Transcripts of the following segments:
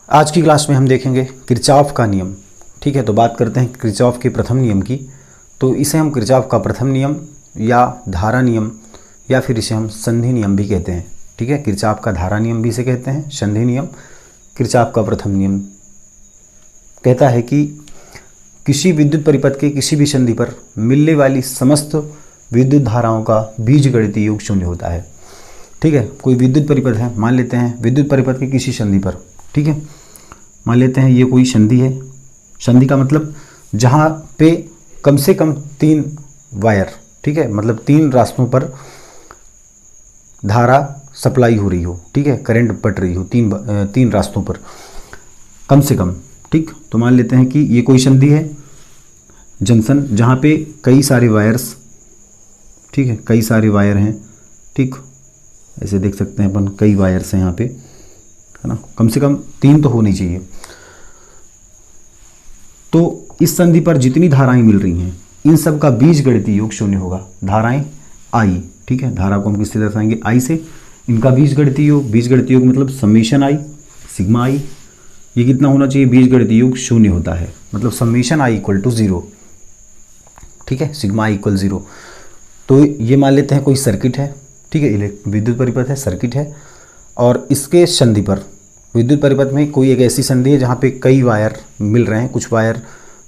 आज की क्लास में हम देखेंगे किरचॉफ का नियम। ठीक है, तो बात करते हैं किरचॉफ के प्रथम नियम की। तो इसे हम किरचॉफ का प्रथम नियम या धारा नियम या फिर इसे हम संधि नियम भी कहते हैं। ठीक है, किरचॉफ का धारा नियम भी इसे कहते हैं, संधि नियम। किरचॉफ का प्रथम नियम कहता है कि किसी विद्युत परिपथ के किसी भी संधि पर मिलने वाली समस्त विद्युत धाराओं का बीजगणितीय योग शून्य होता है। ठीक है, कोई विद्युत परिपथ है, मान लेते हैं विद्युत परिपथ के किसी संधि पर। ठीक है, मान लेते हैं ये कोई संधि है। संधि का मतलब जहाँ पे कम से कम 3 वायर, ठीक है, मतलब 3 रास्तों पर धारा सप्लाई हो रही हो। ठीक है, करंट पट रही हो तीन रास्तों पर कम से कम। ठीक, तो मान लेते हैं कि ये कोई संधि है, जंक्शन, जहाँ पे कई सारे वायर्स, ठीक है, कई सारे वायर हैं। ठीक, ऐसे देख सकते हैं अपन, कई वायर्स हैं यहाँ पे, है ना, कम से कम 3 तो होनी चाहिए। तो इस संधि पर जितनी धाराएं मिल रही हैं इन सब का बीजगणितीय योग शून्य होगा। धाराएं आई, ठीक है, धारा को हम किससे दर्शाएंगे, आई से। इनका बीजगणितीय योग मतलब समेशन आई सिग्मा आई, ये कितना होना चाहिए, बीजगणितीय योग शून्य होता है, मतलब समेशन आई इक्वल टू 0। ठीक है, सिग्मा आई इक्वल 0। तो ये मान लेते हैं कोई सर्किट है, ठीक है, विद्युत परिपथ है, सर्किट है, और इसके संधि पर विद्युत परिपथ में कोई एक ऐसी संधि है जहाँ पे कई वायर मिल रहे हैं। कुछ वायर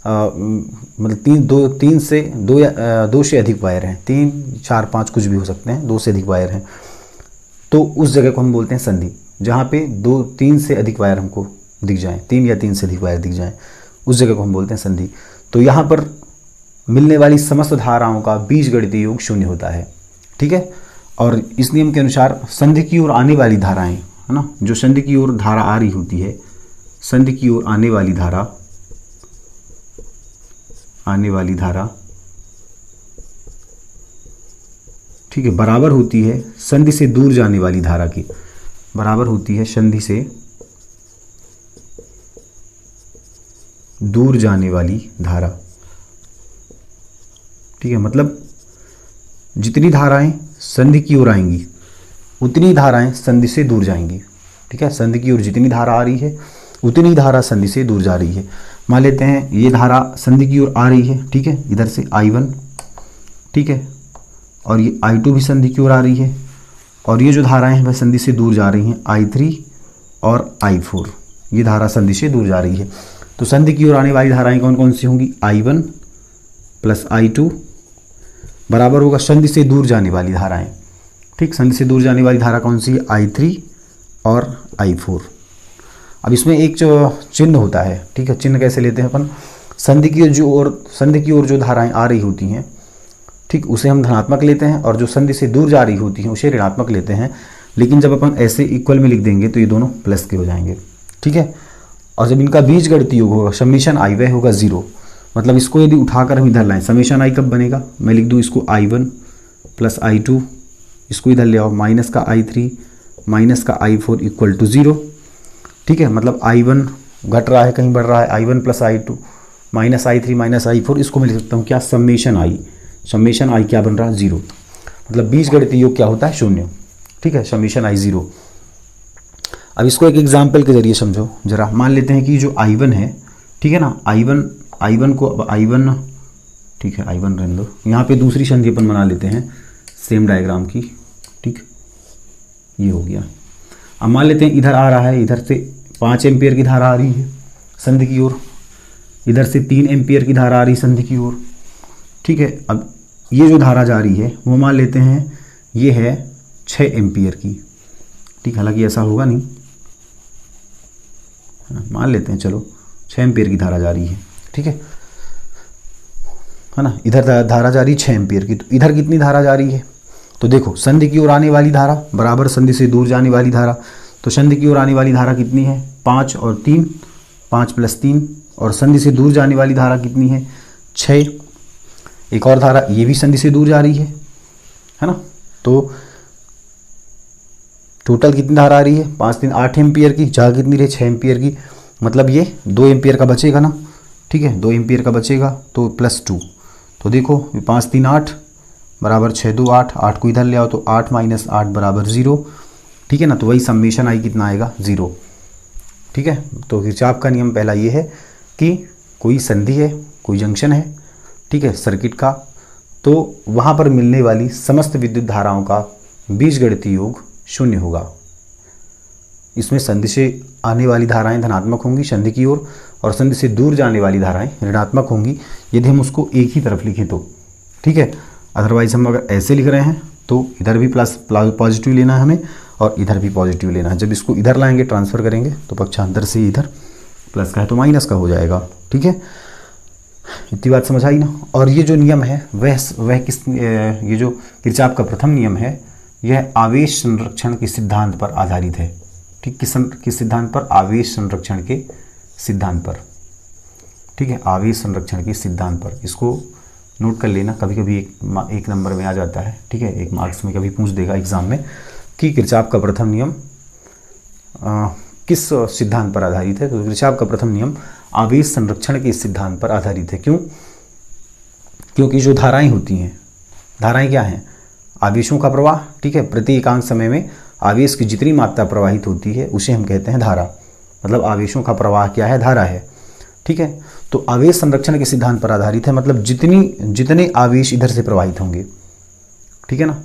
मतलब 2 से अधिक वायर हैं, 3, 4, 5 कुछ भी हो सकते हैं, 2 से अधिक वायर हैं। तो उस जगह को हम बोलते हैं संधि। जहाँ पे 2-3 से अधिक वायर हमको दिख जाएं, 3 या 3 से अधिक वायर दिख जाएं, उस जगह को हम बोलते हैं संधि। तो यहाँ पर मिलने वाली समस्त धाराओं का बीजगणितीय योग शून्य होता है। ठीक है, और इस नियम के अनुसार संधि की ओर आने वाली धाराएं, है ना, जो संधि की ओर धारा आ रही होती है, संधि की ओर आने वाली धारा, ठीक है, बराबर होती है संधि से दूर जाने वाली धारा की, बराबर होती है संधि से दूर जाने वाली धारा। ठीक है, मतलब जितनी धाराएं संधि की ओर आएंगी उतनी धाराएं संधि से दूर जाएंगी। ठीक है, संधि की ओर जितनी धारा आ रही है उतनी धारा संधि से दूर जा रही है। मान लेते हैं ये धारा संधि की ओर आ रही है, ठीक है, इधर से I1, ठीक है, और ये I2 भी संधि की ओर आ रही है, और ये जो धाराएं हैं वह संधि से दूर जा रही हैं, I3 और I4, ये धारा संधि से दूर जा रही है। तो संधि की ओर आने वाली धाराएं कौन कौन सी होंगी, I1 प्लस I2 बराबर होगा संधि से दूर जाने वाली धाराएं। ठीक, संधि से दूर जाने वाली धारा कौन सी है, I3 और I4। अब इसमें एक जो चिन्ह होता है, ठीक है, चिन्ह कैसे लेते हैं अपन, संधि की ओर जो धाराएं आ रही होती हैं, ठीक, उसे हम धनात्मक लेते हैं, और जो संधि से दूर जा रही होती हैं उसे ऋणात्मक लेते हैं। लेकिन जब अपन ऐसे इक्वल में लिख देंगे तो ये दोनों प्लस के हो जाएंगे। ठीक है, और जब इनका बीजगणितीय योग होगा, समेशन आई वह होगा 0। मतलब इसको यदि उठाकर हम इधर लाएं, समेशन आई कब बनेगा, मैं लिख दूँ इसको I1 प्लस I2, इसको इधर ले आओ, माइनस का I3 माइनस का I4 इक्वल टू 0। ठीक है, मतलब I1 घट रहा है, कहीं बढ़ रहा है, I1 plus I2 minus I3 minus I4, इसको मैं लिख सकता हूँ क्या, समेशन आई क्या बन रहा है, 0। मतलब बीजगणितीय योग क्या होता है, 0। ठीक है, समेशन आई 0। अब इसको एक एग्जाम्पल के जरिए समझो जरा। मान लेते हैं कि जो I1 है, ठीक है ना, I1 को, अब I1, ठीक है, I1 रहने दो, यहाँ पे दूसरी संधि अपन बना लेते हैं सेम डायग्राम की। ठीक, ये हो गया। अब मान लेते हैं इधर आ रहा है, इधर से 5 एम्पियर की धारा आ रही है संधि की ओर, इधर से 3 एम्पियर की धारा आ रही है संधि की ओर। ठीक है, अब ये जो धारा जा रही है वो मान लेते हैं ये है 6 एम्पियर की। ठीक, हालांकि ऐसा होगा नहीं, मान लेते हैं, चलो 6 एम्पियर की धारा जा रही है। ठीक है ना, इधर धारा जा रही है 6 एम्पियर की। तो इधर कितनी धारा जा रही है, तो देखो संधि की ओर आने वाली धारा बराबर संधि से दूर जाने वाली धारा। तो संधि की ओर आने वाली धारा कितनी है, 5 और 3, 5 प्लस 3, और संधि से दूर जाने वाली धारा कितनी है, 6। एक और धारा ये भी संधि से दूर जा रही है ना। तो टोटल कितनी धारा आ रही है, 5 3 8 एम्पियर की, जगह कितनी रही, 6 एम्पियर की। मतलब ये 2 एम्पियर का बचेगा ना। ठीक है, 2 एम्पियर का बचेगा, तो +2। तो देखो 5 3 8 बराबर 6 2 8, 8 को इधर ले आओ तो 8 - 8 बराबर 0। ठीक है ना, तो वही समेशन आई कितना आएगा, 0। ठीक है। तो किरचॉफ का नियम पहला ये है कि कोई संधि है, कोई जंक्शन है, ठीक है, सर्किट का, तो वहाँ पर मिलने वाली समस्त विद्युत धाराओं का बीजगणितीय योग शून्य होगा। इसमें संधि से आने वाली धाराएं धनात्मक होंगी संधि की ओर, और संधि से दूर जाने वाली धाराएं ऋणात्मक होंगी यदि हम उसको एक ही तरफ लिखें तो, ठीक है। अदरवाइज हम अगर ऐसे लिख रहे हैं तो इधर भी प्लस पॉजिटिव लेना है हमें और इधर भी पॉजिटिव लेना है। जब इसको इधर लाएंगे ट्रांसफर करेंगे तो पक्षांतर से इधर प्लस का है तो माइनस का हो जाएगा, ठीक है। इतनी बात समझ आई ना। और ये जो नियम है वह किस, ये जो किरचॉफ का प्रथम नियम है यह आवेश संरक्षण के सिद्धांत पर आधारित है, ठीक। किस सिद्धांत पर? आवेश संरक्षण के सिद्धांत पर, ठीक है, आवेश संरक्षण के सिद्धांत पर। इसको नोट कर लेना, कभी कभी एक नंबर में आ जाता है, ठीक है, एक मार्क्स में कभी पूछ देगा एग्जाम में कि किरचॉफ का प्रथम नियम किस सिद्धांत पर आधारित है। तो किरचॉफ का प्रथम नियम आवेश संरक्षण के सिद्धांत पर आधारित है। क्यों? क्योंकि जो धाराएं होती हैं, धाराएं क्या हैं? आवेशों का प्रवाह, ठीक है। प्रति एकांक समय में आवेश की जितनी मात्रा प्रवाहित होती है उसे हम कहते हैं धारा। मतलब आवेशों का प्रवाह क्या है? धारा है, ठीक है। तो आवेश संरक्षण के सिद्धांत पर आधारित है, मतलब जितने आवेश इधर से प्रवाहित होंगे, ठीक है ना,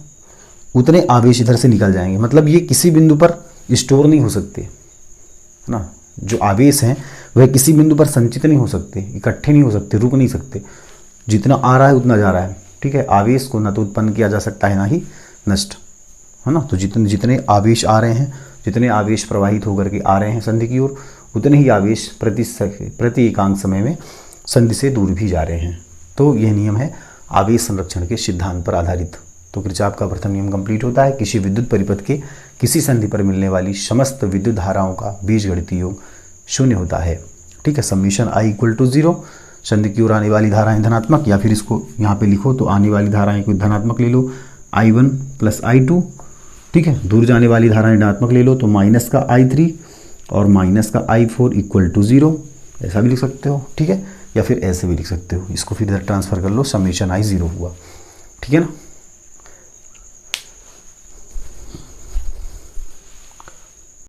उतने आवेश इधर से निकल जाएंगे। मतलब ये किसी बिंदु पर स्टोर नहीं हो सकते, है ना। जो आवेश हैं वह किसी बिंदु पर संचित नहीं हो सकते, इकट्ठे नहीं हो सकते, रुक नहीं सकते। जितना आ रहा है उतना जा रहा है, ठीक है। आवेश को ना तो उत्पन्न किया जा सकता है ना ही नष्ट, है ना। तो जितने आवेश आ रहे हैं, जितने आवेश प्रवाहित होकर के आ रहे हैं संधि की ओर, उतने ही आवेश प्रति एकांक समय में संधि से दूर भी जा रहे हैं। तो यह नियम है आवेश संरक्षण के सिद्धांत पर आधारित। तो किरचॉफ का प्रथम नियम कंप्लीट होता है। किसी विद्युत परिपथ के किसी संधि पर मिलने वाली समस्त विद्युत धाराओं का बीजगणितीय योग शून्य होता है, ठीक है। समीशन I = 0, संधि की ओर आने वाली धाराएं धनात्मक, या फिर इसको यहाँ पे लिखो तो आने वाली धाराएं कोई धनात्मक ले लो I1 + I2, ठीक है। दूर जाने वाली धाराएं ऋणात्मक ले लो तो माइनस का I3 और माइनस का I4 = 0, ऐसा भी लिख सकते हो, ठीक है। या फिर ऐसे भी लिख सकते हो, इसको फिर इधर ट्रांसफर कर लो, समीशन I 0 हुआ, ठीक है ना।